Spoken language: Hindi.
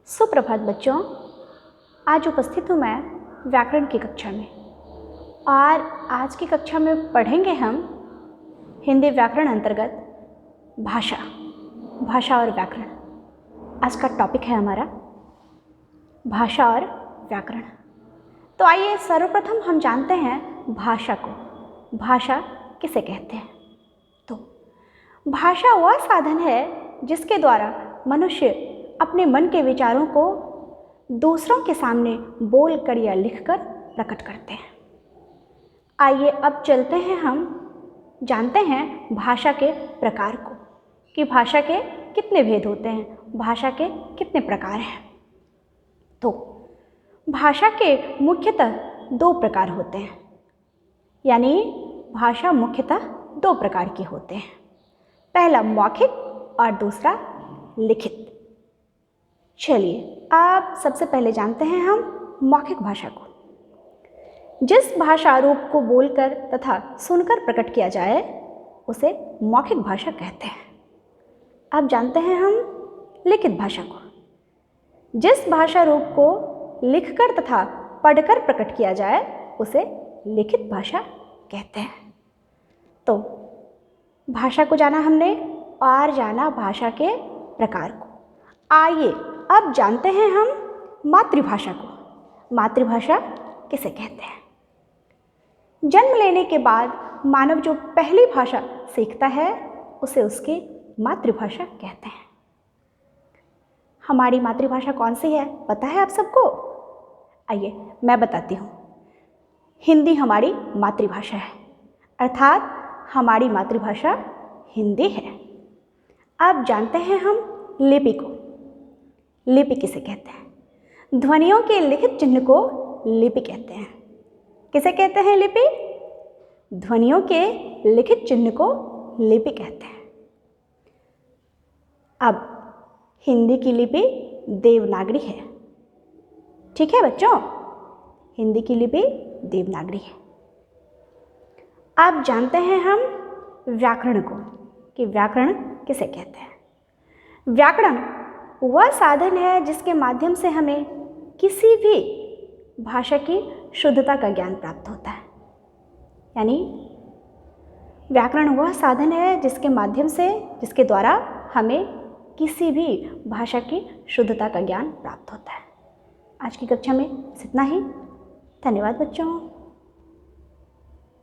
सुप्रभात बच्चों, आज उपस्थित हूँ मैं व्याकरण की कक्षा में। और आज की कक्षा में पढ़ेंगे हम हिंदी व्याकरण अंतर्गत भाषा और व्याकरण। आज का टॉपिक है हमारा भाषा और व्याकरण। तो आइए सर्वप्रथम हम जानते हैं भाषा को। भाषा किसे कहते हैं? तो भाषा वह साधन है जिसके द्वारा मनुष्य अपने मन के विचारों को दूसरों के सामने बोलकर या लिखकर प्रकट करते हैं। आइए अब चलते हैं, हम जानते हैं भाषा के प्रकार को, कि भाषा के कितने भेद होते हैं, भाषा के कितने प्रकार हैं। तो भाषा के मुख्यतः दो प्रकार होते हैं, यानी भाषा मुख्यतः दो प्रकार की होते हैं। पहला मौखिक और दूसरा लिखित। चलिए अब सबसे पहले जानते हैं हम मौखिक भाषा को। जिस भाषा रूप को बोलकर तथा सुनकर प्रकट किया जाए उसे मौखिक भाषा कहते हैं। अब जानते हैं हम लिखित भाषा को। जिस भाषा रूप को लिखकर तथा पढ़कर प्रकट किया जाए उसे लिखित भाषा कहते हैं। तो भाषा को जाना हमने और जाना भाषा के प्रकार को। आइए अब जानते हैं हम मातृभाषा को। मातृभाषा किसे कहते हैं? जन्म लेने के बाद मानव जो पहली भाषा सीखता है उसे उसकी मातृभाषा कहते हैं। हमारी मातृभाषा कौन सी है, पता है आप सबको? आइए मैं बताती हूँ। हिंदी हमारी मातृभाषा है, अर्थात हमारी मातृभाषा हिंदी है। अब जानते हैं हम लिपि को। लिपि किसे कहते हैं? ध्वनियों के लिखित चिन्ह को लिपि कहते हैं। किसे कहते हैं लिपि? ध्वनियों के लिखित चिन्ह को लिपि कहते हैं। अब हिंदी की लिपि देवनागरी है। ठीक है बच्चों, हिंदी की लिपि देवनागरी है। अब जानते हैं हम व्याकरण को, कि व्याकरण किसे कहते हैं। व्याकरण वह साधन है जिसके माध्यम से हमें किसी भी भाषा की शुद्धता का ज्ञान प्राप्त होता है। यानी व्याकरण वह साधन है जिसके माध्यम से, जिसके द्वारा हमें किसी भी भाषा की शुद्धता का ज्ञान प्राप्त होता है। आज की कक्षा में इतना ही। धन्यवाद बच्चों।